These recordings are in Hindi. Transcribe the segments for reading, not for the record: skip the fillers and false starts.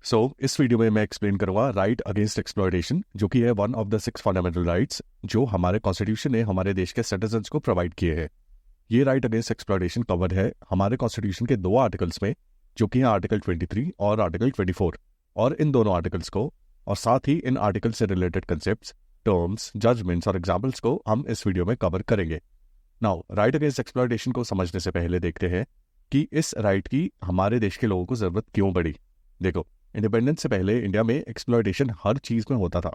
इस वीडियो में मैं एक्सप्लेन करूंगा राइट अगेंस्ट एक्सप्लॉयटेशन, जो कि है one of the 6 fundamental rights जो हमारे कॉन्स्टिट्यूशन ने हमारे देश के सिटीजन्स को प्रोवाइड किए हैं। ये राइट अगेंस्ट एक्सप्लॉयटेशन कवर्ड है हमारे कॉन्स्टिट्यूशन के 2 आर्टिकल्स में, जो कि हैं आर्टिकल 23 और आर्टिकल 24। और इन दोनों आर्टिकल्स को और साथ ही इन आर्टिकल से रिलेटेड कंसेप्ट्स, टर्म्स, जजमेंट्स और एग्जाम्पल्स को हम इस वीडियो में कवर करेंगे। नाउ राइट अगेंस्ट एक्सप्लॉयटेशन को समझने से पहले देखते हैं कि इस राइट की हमारे देश के लोगों को जरूरत क्यों पड़ी। देखो, इंडिपेंडेंस से पहले इंडिया में एक्सप्लॉयटेशन हर चीज में होता था।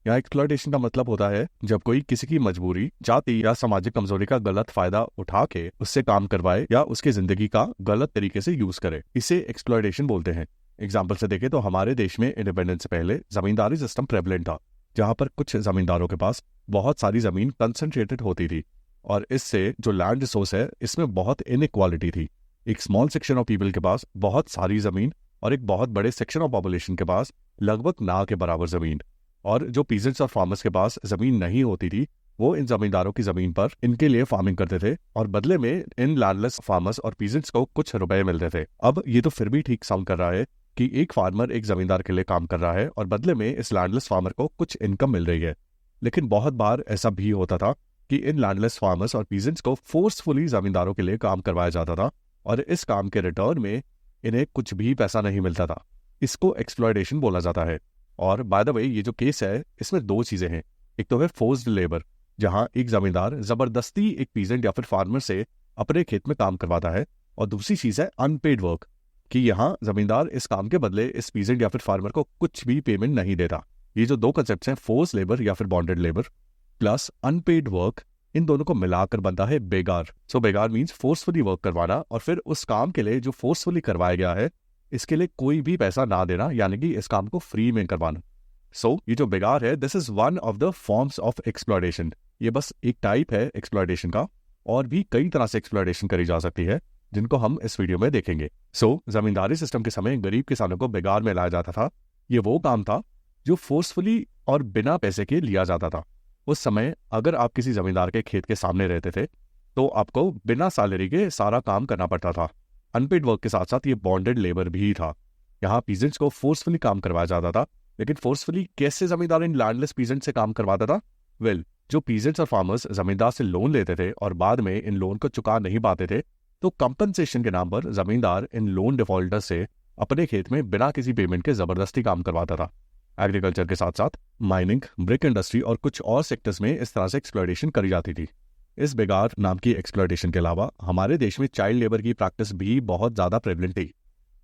यहाँ एक्सप्लॉयटेशन का मतलब होता है जब कोई किसी की मजबूरी, जाति या सामाजिक कमजोरी का गलत फायदा उठा के उससे काम करवाए या उसकी जिंदगी का गलत तरीके से यूज करे, इसे एक्सप्लॉयटेशन बोलते हैं। एग्जाम्पल से देखें तो हमारे देश में इंडिपेंडेंस से पहले जमींदारी सिस्टम प्रेवलेंट था, जहां पर कुछ जमींदारों के पास बहुत सारी जमीन कंसंट्रेटेड होती थी और इससे जो लैंड रिसोर्स है इसमें बहुत इनइक्वालिटी थी। एक स्मॉल सेक्शन ऑफ पीपल के पास बहुत सारी जमीन और एक बहुत बड़े सेक्शन ऑफ पॉपुलेशन के पास लगभग ना के बराबर जमीन। और जो पीजेंट्स और फार्मर्स के पास जमीन नहीं होती थी, वो इन जमींदारों की जमीन पर इनके लिए फार्मिंग करते थे और बदले में इन लैंडलेस फार्मर्स और पीजेंट्स को कुछ रुपए मिलते थे। अब ये तो फिर भी ठीक साउंड कर रहा है कि एक फार्मर एक जमींदार के लिए काम कर रहा है और बदले में इस लैंडलेस फार्मर को कुछ इनकम मिल रही है। लेकिन बहुत बार ऐसा भी होता था कि इन लैंडलेस फार्मर्स और पीजेंट्स को फोर्सफुली जमींदारों के लिए काम करवाया जाता था और इस काम के रिटर्न में इन्हें कुछ भी पैसा नहीं मिलता था। इसको एक्सप्लॉयटेशन बोला जाता है। और बाय द वे, ये जो केस है इसमें 2 चीजें हैं। एक तो है फोर्स्ड लेबर, जहां एक जमींदार जबरदस्ती एक पीजेंट या फिर फार्मर से अपने खेत में काम करवाता है, और दूसरी चीज है अनपेड वर्क, कि यहाँ जमींदार इस काम के बदले इस पीजेंट या फिर फार्मर को कुछ भी पेमेंट नहीं देता। ये जो 2 कंसेप्ट हैं, फोर्स लेबर या फिर bonded labour plus unpaid work, इन दोनों को मिलाकर बनता है begar. Begar means forcefully work करवाना और फिर उस काम के लिए जो फोर्सफुली करवाया गया है इसके लिए कोई भी पैसा ना देना, यानी कि इस काम को फ्री में करवाना। ये जो बेगार है, this is one of the forms of exploitation. ये बस एक टाइप है एक्सप्लॉयटेशन का, और भी कई तरह से एक्सप्लॉयटेशन करी जा सकती है जिनको हम इस वीडियो में देखेंगे। जमींदारी सिस्टम के समय गरीब किसानों को बेगार में लाया जाता था। ये वो काम था जो फोर्सफुली और बिना पैसे के लिया जाता था। उस समय अगर आप किसी जमींदार के खेत के सामने रहते थे तो आपको बिना सैलरी के सारा काम करना पड़ता था। अनपेड वर्क के साथ साथ ये बॉन्डेड लेबर भी था। यहाँ पीजेंट्स को फोर्सफुली काम करवाया जाता था। लेकिन फोर्सफुली कैसे जमींदार इन लैंडलेस पीजेंट से काम करवाता था? जो पीजेंट्स और फार्मर्स जमींदार से लोन लेते थे और बाद में इन लोन को चुका नहीं पाते थे, तो कंपनसेशन के नाम पर जमींदार इन लोन डिफॉल्टर से अपने खेत में बिना किसी पेमेंट के जबरदस्ती काम करवाता था। एग्रीकल्चर के साथ साथ माइनिंग, ब्रिक इंडस्ट्री और कुछ और सेक्टर्स में इस तरह से एक्सप्लॉयटेशन करी जाती थी। इस बेगार नाम की एक्सप्लॉयटेशन के अलावा हमारे देश में चाइल्ड लेबर की प्रैक्टिस भी बहुत ज्यादा प्रेवलेंट थी।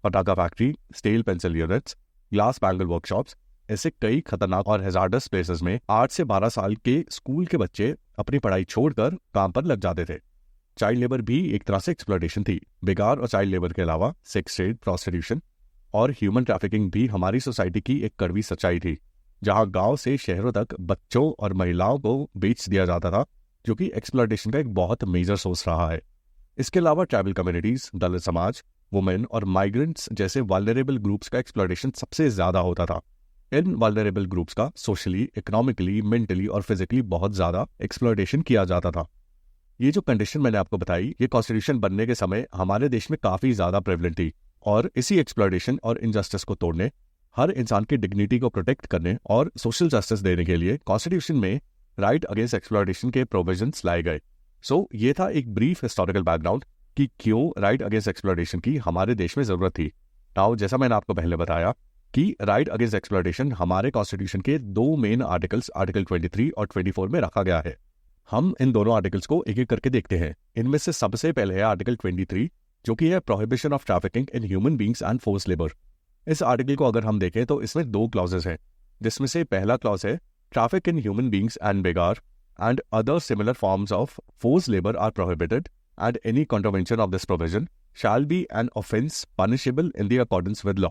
पटाखा factory, steel pencil units, glass bangle workshops, ऐसे कई खतरनाक और हैजार्डस प्लेसेस में 8 से 12 साल के स्कूल के बच्चे अपनी पढ़ाई छोड़कर काम पर लग जाते थे। चाइल्ड लेबर भी एक तरह से एक्सप्लॉयटेशन थी। बेगार और चाइल्ड लेबर के अलावा सेक्स ट्रेड, प्रोस्टिट्यूशन और ह्यूमन ट्रैफिकिंग भी हमारी सोसाइटी की एक कड़वी सच्चाई थी, जहां गांव से शहरों तक बच्चों और महिलाओं को बेच दिया जाता था, जो कि एक्सप्लॉयटेशन का एक बहुत मेजर सोर्स रहा है। इसके अलावा ट्राइबल कम्युनिटीज, दलित समाज, वुमेन और माइग्रेंट्स जैसे वल्नरेबल ग्रुप्स का एक्सप्लॉयटेशन सबसे ज्यादा होता था। इन वल्नरेबल ग्रुप्स का सोशली, इकोनॉमिकली, मेंटली और फिजिकली बहुत ज्यादा एक्सप्लॉयटेशन किया जाता था। ये जो कंडीशन मैंने आपको बताई, ये कॉन्स्टिट्यूशन बनने के समय हमारे देश में काफी ज्यादा प्रेवलेंट थी, और इसी एक्सप्लॉयटेशन और इनजस्टिस को तोड़ने, हर इंसान की डिग्निटी को प्रोटेक्ट करने और सोशल जस्टिस देने के लिए कॉन्स्टिट्यूशन में राइट अगेंस्ट एक्सप्लॉयटेशन के प्रोविजंस लाए गए। ये था एक ब्रीफ हिस्टोरिकल बैकग्राउंड कि क्यों राइट अगेंस्ट एक्सप्लॉयटेशन की हमारे देश में जरूरत थी। नाउ, जैसा मैंने आपको पहले बताया कि राइट अगेंस्ट एक्सप्लॉयटेशन हमारे कॉन्स्टिट्यूशन के 2 मेन आर्टिकल्स आर्टिकल 23 और 24 में रखा गया है। हम इन दोनों आर्टिकल्स को एक एक करके देखते हैं। इनमें से सबसे पहले है आर्टिकल 23, जो कि है prohibition of trafficking in human beings and force labour. इस आर्टिकल को अगर हम देखें तो इसमें 2 क्लॉजेस हैं, जिसमें से पहला क्लॉज है traffic in human beings and begar and other similar forms of force labour are prohibited and any contravention of this provision shall be an offence punishable in the accordance with law.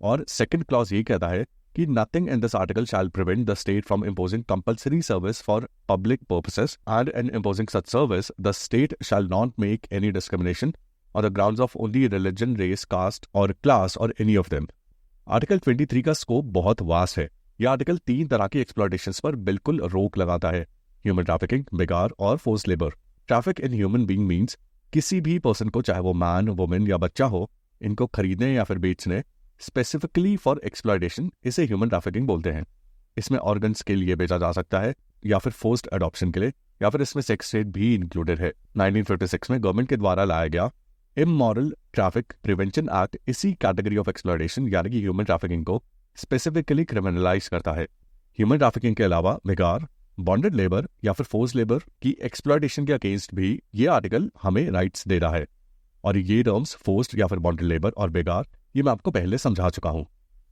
और सेकंड क्लॉज ये कहता है कि nothing in this article shall prevent the state from imposing compulsory service for public purposes, and in imposing such service the state shall not make any discrimination on the grounds of only religion, race, caste or class or any of them। Article 23 का स्कोप बहुत वास्ट है। यह आर्टिकल 3 तरह की एक्सप्लॉयटेशंस पर बिल्कुल रोक लगाता है: ह्यूमन ट्रैफिकिंग, बेगार और force labour. Traffic in human being means किसी भी पर्सन को, चाहे वो मैन, वुमेन या बच्चा हो, इनको खरीदने या फिर बेचने स्पेसिफिकली फॉर एक्सप्लॉयटेशन इसे ह्यूमन ट्रैफिकिंग बोलते हैं। इसमें ऑर्गन्स के लिए बेचा जा सकता है या फिर फोर्स्ड अडॉप्शन के लिए, या फिर इसमें सेक्स ट्रेड भी इंक्लूडेड है। 1956 में गवर्नमेंट के द्वारा लाया गया इमोरल ट्रैफिक प्रिवेंशन एक्ट इसी कैटेगरी ऑफ एक्सप्लॉयटेशन यानी कि ह्यूमन ट्रैफिकिंग को स्पेसिफिकली क्रिमिनलाइज करता है। ह्यूमन ट्रैफिकिंग के अलावा बेगार, बॉन्डेड लेबर या फिर फोर्स लेबर की एक्सप्लॉयटेशन के अगेंस्ट भी ये आर्टिकल हमें राइट्स दे रहा है। और ये टर्म्स फोर्स्ड या फिर बॉन्डेड लेबर और बेगार ये मैं आपको पहले समझा चुका हूँ।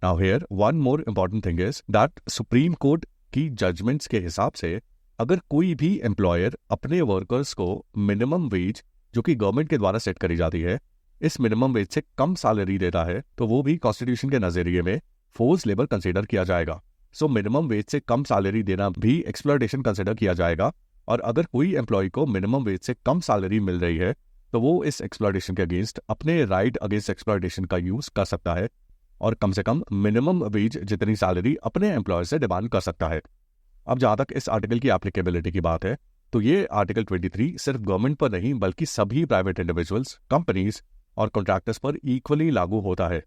Now here one more important thing is that supreme court की जजमेंट्स के हिसाब से अगर कोई भी एम्प्लॉयर अपने वर्कर्स को मिनिमम वेज जो कि गवर्नमेंट के द्वारा सेट करी जाती है इस मिनिमम वेज से कम सैलरी देता है तो वो भी कॉन्स्टिट्यूशन के नजरिए में फोर्स लेबर कंसिडर किया जाएगा। सो मिनिमम वेज से कम सैलरी देना भी एक्सप्लॉयटेशन कंसिडर किया जाएगा। और अगर कोई एम्प्लॉय को मिनिमम वेज से कम सैलरी मिल रही है तो वो इस एक्सप्लॉयटेशन के अगेंस्ट अपने राइट अगेंस्ट एक्सप्लॉयटेशन का यूज कर सकता है और कम से कम मिनिमम वेज जितनी सैलरी अपने एम्प्लॉयर से डिमांड कर सकता है। अब जहां तक इस आर्टिकल की एप्लीकेबिलिटी की बात है तो ये आर्टिकल 23 सिर्फ गवर्नमेंट पर नहीं बल्कि सभी प्राइवेट इंडिविजुअल्स, कंपनीज और कॉन्ट्रैक्टर्स पर इक्वली लागू होता है।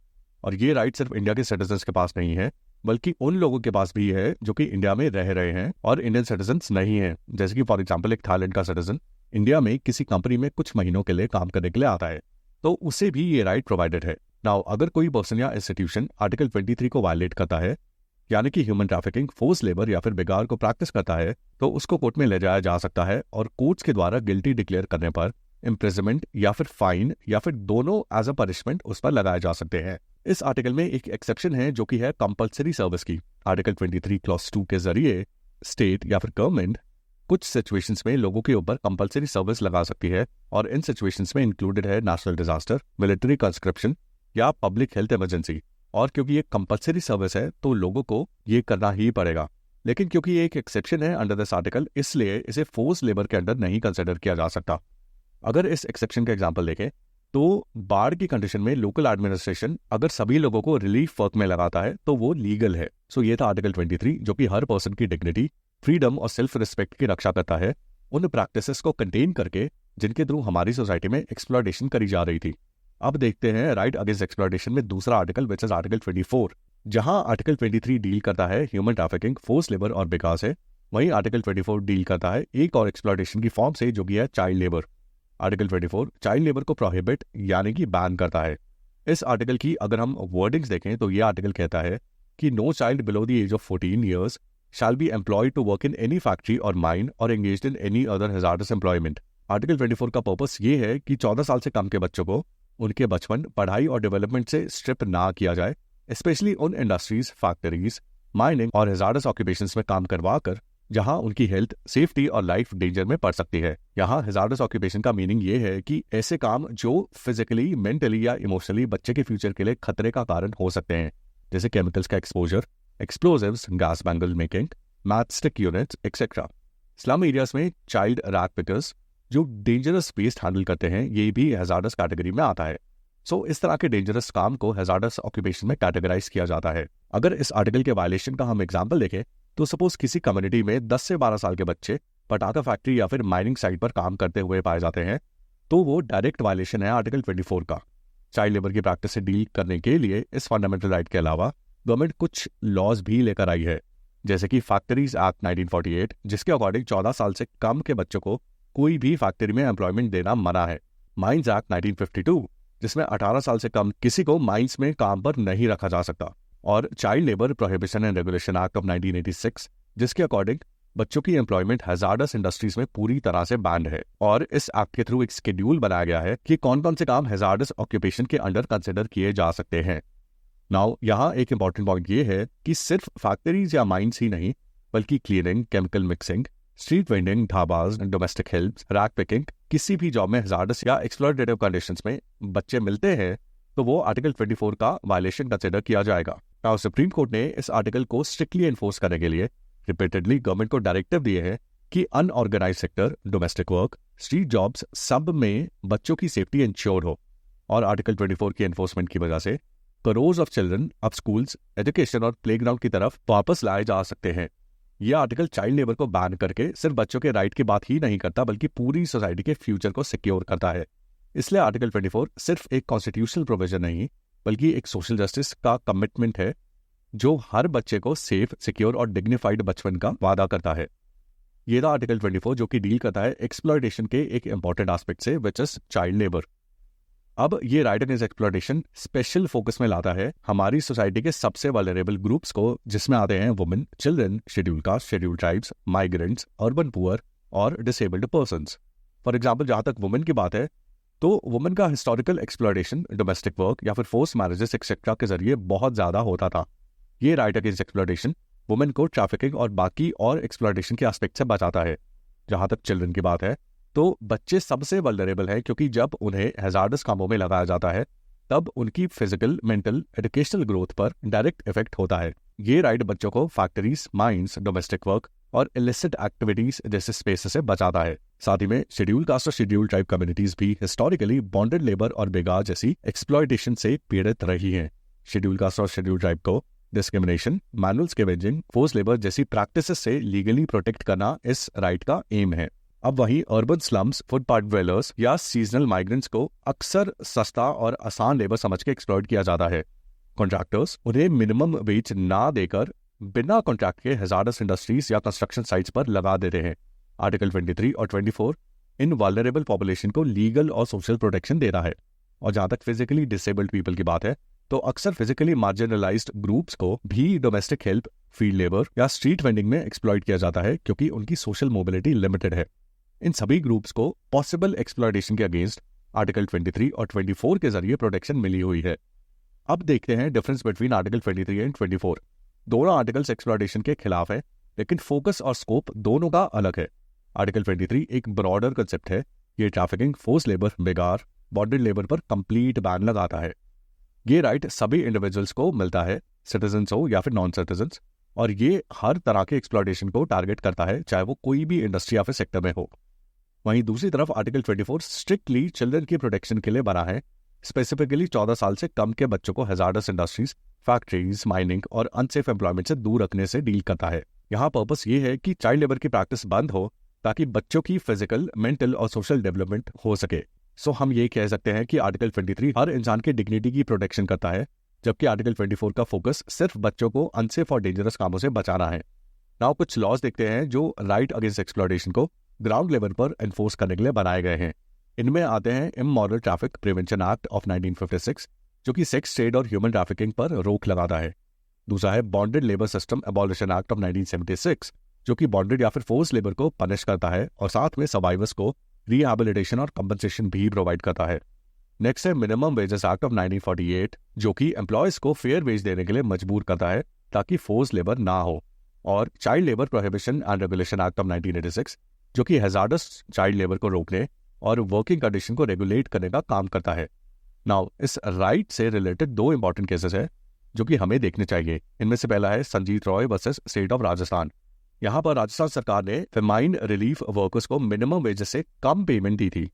और ये राइट सिर्फ इंडिया के सिटीजन्स के पास नहीं है बल्कि उन लोगों के पास भी है जो कि इंडिया में रह रहे हैं और इंडियन सिटीजन्स नहीं है। जैसे कि फॉर एग्जाम्पल एक थाईलैंड का सिटीजन इंडिया में किसी कंपनी में कुछ महीनों के लिए काम करने के लिए आता है तो उसे भी ये राइट प्रोवाइडेड है। नाउ अगर कोई पर्सन या इंस्टीट्यूशन आर्टिकल 23 को वायलेट करता है यानी कि ह्यूमन ट्रैफिकिंग, फोर्स लेबर या फिर बेगार को प्रैक्टिस करता है तो उसको कोर्ट में ले जाया जा सकता है और कोर्ट्स के द्वारा गिल्टी डिक्लेयर करने पर इम्प्रिजनमेंट या फिर फाइन या फिर दोनों एज अ पनिशमेंट उस पर लगाए जा सकते हैं। इस आर्टिकल में एक एक्सेप्शन है जो कि है कंपल्सरी सर्विस की। आर्टिकल 23 क्लॉज 2 के जरिए स्टेट या फिर गवर्नमेंट कुछ सिचुएशंस में लोगों के ऊपर कंपल्सरी सर्विस लगा सकती है और इन सिचुएशंस में इंक्लूडेड है नेशनल डिजास्टर, मिलिट्री कंस्क्रिप्शन या पब्लिक हेल्थ इमरजेंसी। और क्योंकि ये कंपल्सरी सर्विस है तो लोगों को ये करना ही पड़ेगा। लेकिन क्योंकि ये एक एक्सेप्शन है अंडर दिस आर्टिकल इसलिए इसे फोर्स लेबर के अंडर नहीं कंसिडर किया जा सकता। अगर इस एक्सेप्शन का एग्जांपल देखें तो बाढ़ की कंडीशन में लोकल एडमिनिस्ट्रेशन अगर सभी लोगों को रिलीफ वर्क में लगाता है तो वो लीगल है। सो ये था आर्टिकल 23 जो कि हर पर्सन की डिग्निटी, फ्रीडम और सेल्फ रिस्पेक्ट की रक्षा करता है उन प्रैक्टिसेस को कंटेन करके जिनके थ्रू हमारी सोसाइटी में एक्सप्लॉयटेशन करी जा रही थी। अब देखते हैं राइट अगेंस्ट एक्सप्लॉयटेशन में दूसरा आर्टिकल विच इज आर्टिकल 24। जहां आर्टिकल 23 डील करता है ह्यूमन ट्रैफिकिंग, फोर्स लेबर और बेगार से, वहीं आर्टिकल 24 डील करता है एक और एक्सप्लॉयटेशन की फॉर्म से जो कि है child labour. Article 24 child labour को प्रोहिबिट यानी कि बैन करता है। इस आर्टिकल की अगर हम वर्डिंग्स देखें तो ये आर्टिकल कहता है कि no child below the age of 14 years shall be employed to work in any factory or mine or engaged in any other hazardous employment। Article 24 का पर्पस ये है कि 14 साल से कम के बच्चों को उनके बचपन, पढ़ाई और डेवलपमेंट से स्ट्रिप ना किया जाए, स्पेशली उन इंडस्ट्रीज, फैक्ट्रीज, माइनिंग और हैजार्डस ऑक्यूपेशंस में काम करवा कर जहां उनकी हेल्थ, सेफ्टी और लाइफ डेंजर में पड़ सकती है। यहाँ हैजार्डस ऑक्यूपेशन का मीनिंग ये है कि ऐसे काम जो फिजिकली, मेंटली या इमोशनली बच्चे के फ्यूचर के लिए खतरे का कारण हो सकते हैं, जैसे केमिकल्स का exposure, explosives, gas bangle making, matchstick units etcetera. Slum areas में चाइल्ड रैग पिकर्स जो डेंजरस वेस्ट हैंडल करते हैं ये भी हैजार्डस कैटेगरी में आता है। सो इस तरह के डेंजरस काम को हैजार्डस ऑक्यूपेशन में कैटेगराइज किया जाता है। अगर इस आर्टिकल के वायलेशन का हम एग्जांपल देखें तो सपोज किसी कम्युनिटी में 10 से 12 साल के बच्चे पटाखा फैक्ट्री या फिर माइनिंग साइट पर काम करते हुए पाए जाते हैं तो वो डायरेक्ट वायलेशन है आर्टिकल 24 का। चाइल्ड लेबर की प्रैक्टिस से डील करने के लिए इस फंडामेंटल राइट के अलावा गवर्नमेंट कुछ लॉज भी लेकर आई है, जैसे कि फैक्ट्रीज एक्ट 1948 जिसके अकॉर्डिंग 14 साल से कम के बच्चों को कोई भी फैक्ट्री में एम्प्लॉयमेंट देना मना है। माइंस एक्ट 1952 जिसमें 18 साल से कम किसी को माइंस में काम पर नहीं रखा जा सकता, और child labour prohibition and regulation act of 1986 जिसके अकॉर्डिंग बच्चों की एम्प्लॉयमेंट हैजार्डस इंडस्ट्रीज में पूरी तरह से बैंड है। और इस एक्ट के थ्रू एक शेड्यूल बनाया गया है कि कौन कौन से काम हैजार्डस ऑक्यूपेशन के अंडर कंसिडर किए जा सकते हैं। नाउ यहाँ एक इंपॉर्टेंट पॉइंट ये है कि सिर्फ फैक्ट्रीज या माइंस ही नहीं बल्कि cleaning, chemical mixing, street vending, dhabas, domestic help, rag picking, किसी भी जॉब में हैजार्डस या एक्सप्लॉयटेटिव कंडीशंस में बच्चे मिलते हैं तो वो आर्टिकल 24 का वायलेशन कंसिडर किया जाएगा। नाउ सुप्रीम कोर्ट ने इस आर्टिकल को स्ट्रिक्टली एनफोर्स करने के लिए रिपीटेडली गवर्नमेंट को डायरेक्टिव दिए हैं कि unorganised sector, domestic work, street jobs सब में बच्चों की सेफ्टी इंश्योर हो। और आर्टिकल 24 की एनफोर्समेंट की वजह से करोर्स ऑफ चिल्ड्रन अब स्कूल्स, एजुकेशन और प्लेग्राउंड की तरफ वापस लाए जा सकते हैं। यह आर्टिकल चाइल्ड लेबर को बैन करके सिर्फ बच्चों के राइट की बात ही नहीं करता बल्कि पूरी सोसाइटी के फ्यूचर को सिक्योर करता है। इसलिए आर्टिकल 24 सिर्फ एक कॉन्स्टिट्यूशनल प्रोविजन नहीं बल्कि एक सोशल जस्टिस का कमिटमेंट है जो हर बच्चे को सेफ, सिक्योर और डिग्निफाइड बचपन का वादा करता है। ये था आर्टिकल 24 जो कि डील करता है एक्सप्लॉयटेशन के एक इंपॉर्टेंट एस्पेक्ट से, विच इज चाइल्ड लेबर। अब ये right against exploitation special focus में लाता है हमारी सोसाइटी के सबसे वल्नरेबल ग्रुप्स को, जिसमें आते हैं women, children, schedule caste, schedule tribes, migrants, urban poor और डिसेबल्ड पर्सन्स। फॉर एग्जाम्पल, जहाँ तक वुमेन की बात है तो वुमेन का हिस्टोरिकल एक्सप्लॉयटेशन, डोमेस्टिक वर्क या फिर फोर्स मैरिजेस एक्सेट्रा के जरिए बहुत ज़्यादा होता था। ये राइट अगेंस्ट एक्सप्लॉयटेशन वुमेन को ट्रैफिकिंग और बाकी और एक्सप्लॉयटेशन के एस्पेक्ट से बचाता है। जहाँ तक चिल्ड्रन की बात है तो बच्चे सबसे वल्नरेबल हैं, क्योंकि जब उन्हें हैजार्डस कामों में लगाया जाता है तब उनकी फिजिकल, मेंटल, एजुकेशनल ग्रोथ पर डायरेक्ट इफेक्ट होता है। ये राइट बच्चों को फैक्ट्रीज, माइंस, डोमेस्टिक वर्क और इलिसिट एक्टिविटीज जैसे स्पेस से बचाता है। साथ ही में शेड्यूल कास्ट और शेड्यूल ट्राइब कम्युनिटीज भी हिस्टोरिकली बॉन्डेड लेबर और बेगार जैसी एक्सप्लॉयटेशन से पीड़ित रही हैं। शेड्यूल कास्ट और शेड्यूल ट्राइब को discrimination, manual scavenging, force labour जैसी प्रैक्टिसेस से लीगली प्रोटेक्ट करना इस राइट का एम है। अब वहीं अर्बन स्लम्स, फुटपाथ ड्वेलर्स या सीजनल माइग्रेंट्स को अक्सर सस्ता और आसान लेबर समझ के एक्सप्लॉइट किया जाता है। कॉन्ट्रैक्टर्स उन्हें मिनिमम वेज ना देकर बिना कॉन्ट्रैक्ट के हैजार्डस इंडस्ट्रीज या कंस्ट्रक्शन साइट्स पर लगा देते हैं। आर्टिकल 23 और 24 इन वल्नरेबल पॉपुलेशन को लीगल और सोशल प्रोटेक्शन दे रहा है। और जहां तक फिजिकली डिसेबल्ड पीपल की बात है तो अक्सर फिजिकली मार्जिनलाइज्ड ग्रुप्स को भी डोमेस्टिक हेल्प, फील्ड लेबर या स्ट्रीट वेंडिंग में एक्सप्लॉइट किया जाता है, क्योंकि उनकी सोशल मोबिलिटी लिमिटेड है। इन सभी ग्रुप्स को पॉसिबल एक्सप्लॉयटेशन के अगेंस्ट आर्टिकल 23 और 24 के जरिए प्रोटेक्शन मिली हुई है। अब देखते हैं डिफरेंस बिटवीन आर्टिकल 23 एंड 24। दोनों आर्टिकल्स एक्सप्लॉयटेशन के खिलाफ है, लेकिन फोकस और स्कोप दोनों का अलग है। आर्टिकल 23 एक ब्रॉडर कंसेप्ट है। ये trafficking, force labour, begar, bonded labour पर कंप्लीट बैन लगाता है। ये राइट सभी इंडिविजुअल्स को मिलता है, सिटीजन्स हो या फिर नॉन सिटीजन्स, और ये हर तरह के एक्सप्लॉयटेशन को टारगेट करता है, चाहे वो कोई भी इंडस्ट्री या फिर सेक्टर में हो। वहीं दूसरी तरफ आर्टिकल 24 स्ट्रिक्टली चिल्ड्रन की प्रोटेक्शन के लिए बना है। स्पेसिफिकली 14 साल से कम के बच्चों को हैजार्डस इंडस्ट्रीज, फैक्ट्रीज, माइनिंग और अनसेफ एम्प्लॉयमेंट से दूर रखने से डील करता है। यहाँ पर्पस ये है कि चाइल्ड लेबर की प्रैक्टिस बंद हो, ताकि बच्चों की फिजिकल, मेंटल और सोशल डेवलपमेंट हो सके। सो हम ये कह सकते हैं कि आर्टिकल 23 हर इंसान के डिग्निटी की प्रोटेक्शन करता है, जबकि आर्टिकल 24 का फोकस सिर्फ बच्चों को अनसेफ और डेंजरस कामों से बचाना है। नाउ कुछ लॉज देखते हैं जो राइट अगेंस्ट एक्सप्लॉयटेशन को ग्राउंड लेवल पर एनफोर्स करने के लिए बनाए गए हैं। इनमें आते हैं immoral traffic prevention act of 1956, जो कि सेक्स ट्रेड और ह्यूमन ट्रैफिकिंग पर रोक लगाता है। दूसरा है bonded labour system abolition act of 1976, जो कि बॉन्डेड या फिर फोर्स लेबर को पनिश करता है और साथ में सर्वाइवर्स को रिहैबिलिटेशन और कंपनसेशन भी प्रोवाइड करता है। नेक्स्ट है मिनिमम वेजेस एक्ट ऑफ 1948, जो कि एम्प्लॉयज को फेयर वेज देने के लिए मजबूर करता है ताकि फोर्स लेबर ना हो। और child labour prohibition and regulation act of 1986, जो कि हैजार्डस चाइल्ड लेबर को रोकने और वर्किंग कंडीशन को रेगुलेट करने का काम करता है। नाउ इस राइट से रिलेटेड दो इंपॉर्टेंट केसेस है जो कि हमें देखने चाहिए। इनमें से पहला है Sanjeet Roy versus state of Rajasthan. यहाँ पर राजस्थान सरकार ने फेमाइन रिलीफ वर्कर्स को मिनिमम वेजेस से कम पेमेंट दी थी।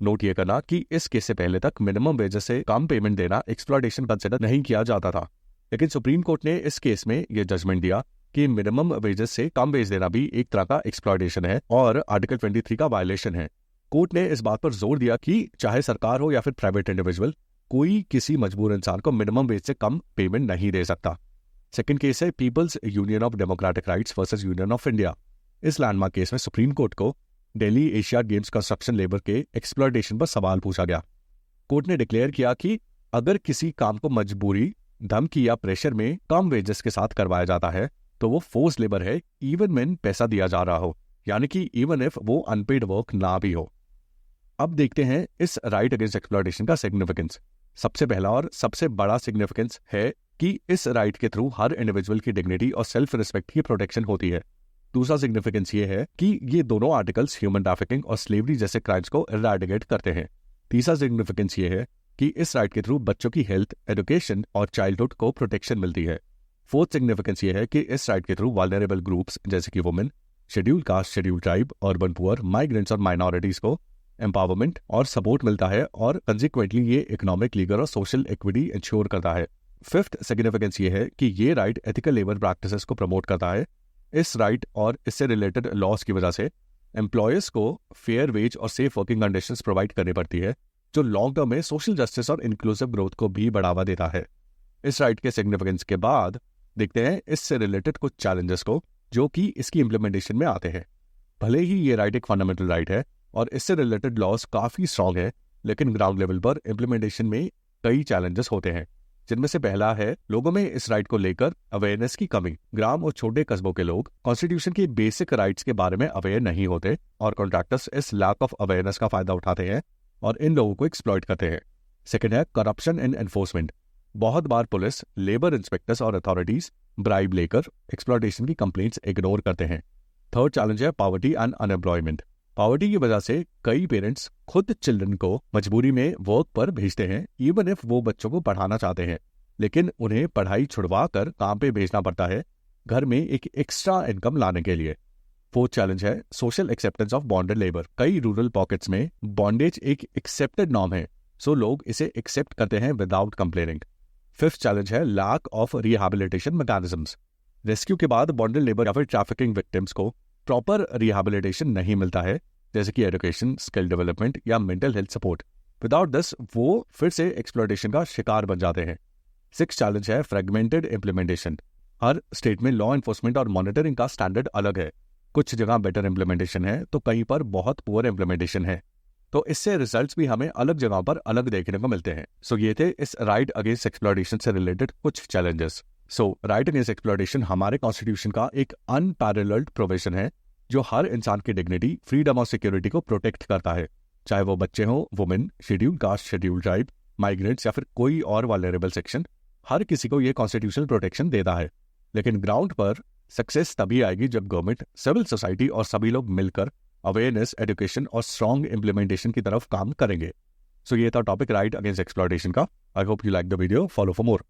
नोट ये करना कि इस केस से पहले तक मिनिमम वेजेस से कम पेमेंट देना एक्सप्लॉयटेशन कंसिडर नहीं किया जाता था, लेकिन सुप्रीम कोर्ट ने इस केस में यह जजमेंट दिया कि मिनिमम वेजेस से कम वेज देना भी एक तरह का एक्सप्लॉयटेशन है और आर्टिकल 23 का वायलेशन है। कोर्ट ने इस बात पर जोर दिया कि चाहे सरकार हो या फिर प्राइवेट इंडिविजुअल, कोई किसी मजबूर इंसान को मिनिमम वेज से कम पेमेंट नहीं दे सकता। सेकंड केस है People's Union of Democratic Rights versus Union of India. इस लैंडमार्क केस में सुप्रीम कोर्ट को Delhi Asiad games construction labour के एक्सप्लॉयटेशन पर सवाल पूछा गया। कोर्ट ने डिक्लेयर किया कि अगर किसी काम को मजबूरी, धमकी या प्रेशर में कम वेजेस के साथ करवाया जाता है तो वो फोर्स लेबर है, इवन में पैसा दिया जा रहा हो, यानी कि इवन इफ वो अनपेड वर्क ना भी हो। अब देखते हैं इस राइट अगेंस्ट एक्सप्लॉयटेशन का सिग्निफिकेंस। सबसे पहला और सबसे बड़ा सिग्निफिकेंस है कि इस राइट के थ्रू हर इंडिविजुअल की डिग्निटी और सेल्फ रिस्पेक्ट की प्रोटेक्शन होती है। दूसरा सिग्निफिकेंस ये है कि ये दोनों आर्टिकल्स ह्यूमन ट्रैफिकिंग और स्लेवरी जैसे क्राइम्स को इरेडिकेट करते हैं। तीसरा सिग्निफिकेंस ये है कि इस राइट के थ्रू बच्चों की हेल्थ, एजुकेशन और चाइल्डहुड को प्रोटेक्शन मिलती है। फोर्थ सिग्निफिकेंस ये है कि इस राइट के थ्रू वल्नरेबल ग्रुप्स जैसे कि women, schedule caste, schedule tribe, urban poor, migrants और माइनॉरिटीज को एम्पावरमेंट और सपोर्ट मिलता है और कंसिक्वेंटली ये इकोनॉमिक, लीगल और सोशल इक्विटी इंश्योर करता है। फिफ्थ सिग्निफिकेंस ये है कि ये राइट एथिकल लेबर प्रैक्टिसेस को प्रमोट करता है। इस राइट और इससे रिलेटेड लॉस की वजह से एम्प्लॉयर्स को फेयर वेज और सेफ वर्किंग कंडीशंस प्रोवाइड करनी पड़ती है, जो लॉन्ग टर्म में सोशल जस्टिस और इंक्लूसिव ग्रोथ को भी बढ़ावा देता है। इस राइट के सिग्निफिकेंस के बाद देखते हैं इससे रिलेटेड कुछ चैलेंजेस को जो कि इसकी इम्प्लीमेंटेशन में आते हैं। भले ही ये राइट एक फंडामेंटल राइट है और इससे रिलेटेड लॉज काफ़ी स्ट्रांग है, लेकिन ग्राउंड लेवल पर इम्प्लीमेंटेशन में कई चैलेंजेस होते हैं, जिनमें से पहला है लोगों में इस राइट को लेकर अवेयरनेस की कमी। ग्राम और छोटे कस्बों के लोग कॉन्स्टिट्यूशन के बेसिक राइट्स के बारे में अवेयर नहीं होते और कॉन्ट्रैक्टर्स इस लैक ऑफ अवेयरनेस का फायदा उठाते हैं और इन लोगों को एक्सप्लॉइट करते हैं। सेकेंड है करप्शन इन एनफोर्समेंट। बहुत बार पुलिस, लेबर इंस्पेक्टर्स और अथॉरिटीज ब्राइब लेकर एक्सप्लॉइटेशन की कंप्लेंट्स इग्नोर करते हैं। थर्ड चैलेंज है पॉवर्टी एंड अनएम्प्लॉयमेंट। पॉवर्टी की वजह से कई पेरेंट्स खुद चिल्ड्रन को मजबूरी में वर्क पर भेजते हैं, इवन इफ वो बच्चों को पढ़ाना चाहते हैं, लेकिन उन्हें पढ़ाई छुड़वा कर काम पे भेजना पड़ता है घर में एक एक्स्ट्रा इनकम लाने के लिए। फोर्थ चैलेंज है social acceptance of bonded labour. कई रूरल पॉकेट्स में बॉन्डेज एक एक्सेप्टेड नॉर्म है, सो लोग इसे एक्सेप्ट करते हैं विदाउट कंप्लेनिंग। फिफ्थ चैलेंज है lack of rehabilitation mechanisms. Rescue के बाद बॉन्डेड लेबर या फिर ट्रैफिकिंग विक्टिम्स को प्रॉपर रिहैबिलिटेशन नहीं मिलता है, जैसे कि एजुकेशन, स्किल डेवलपमेंट या mental health support. Without this वो फिर से एक्सप्लॉयटेशन का शिकार बन जाते हैं। सिक्स्थ चैलेंज है फ्रेगमेंटेड इम्प्लीमेंटेशन। हर स्टेट में लॉ एनफोर्समेंट और मॉनिटरिंग का स्टैंडर्ड अलग है। कुछ जगह बेटर इम्प्लीमेंटेशन है तो कहीं पर बहुत पुअर इम्प्लीमेंटेशन है, तो इससे रिजल्ट्स भी हमें अलग जगह पर अलग देखने को मिलते हैं। सो ये थे इस राइट अगेंस्ट एक्सप्लॉयटेशन से रिलेटेड कुछ चैलेंजेस। सो राइट अगेंस्ट एक्सप्लॉयटेशन हमारे कॉन्स्टिट्यूशन का एक अनपैरेलल्ड प्रोविजन है जो हर इंसान की डिग्निटी, फ्रीडम और सिक्योरिटी को प्रोटेक्ट करता है, चाहे वो बच्चे हों, women, scheduled caste, scheduled tribe, migrants या फिर कोई और वल्नरेबल सेक्शन। हर किसी को ये कॉन्स्टिट्यूशनल प्रोटेक्शन देता है। लेकिन ग्राउंड पर सक्सेस तभी आएगी जब गवर्नमेंट, सिविल सोसाइटी और सभी लोग मिलकर अवेयरनेस, एजुकेशन और स्ट्रॉन्ग इम्प्लीमेंटेशन की तरफ काम करेंगे। सो ये था टॉपिक राइट अगेंस्ट एक्सप्लॉयटेशन का। I hope you like the video. Follow for more.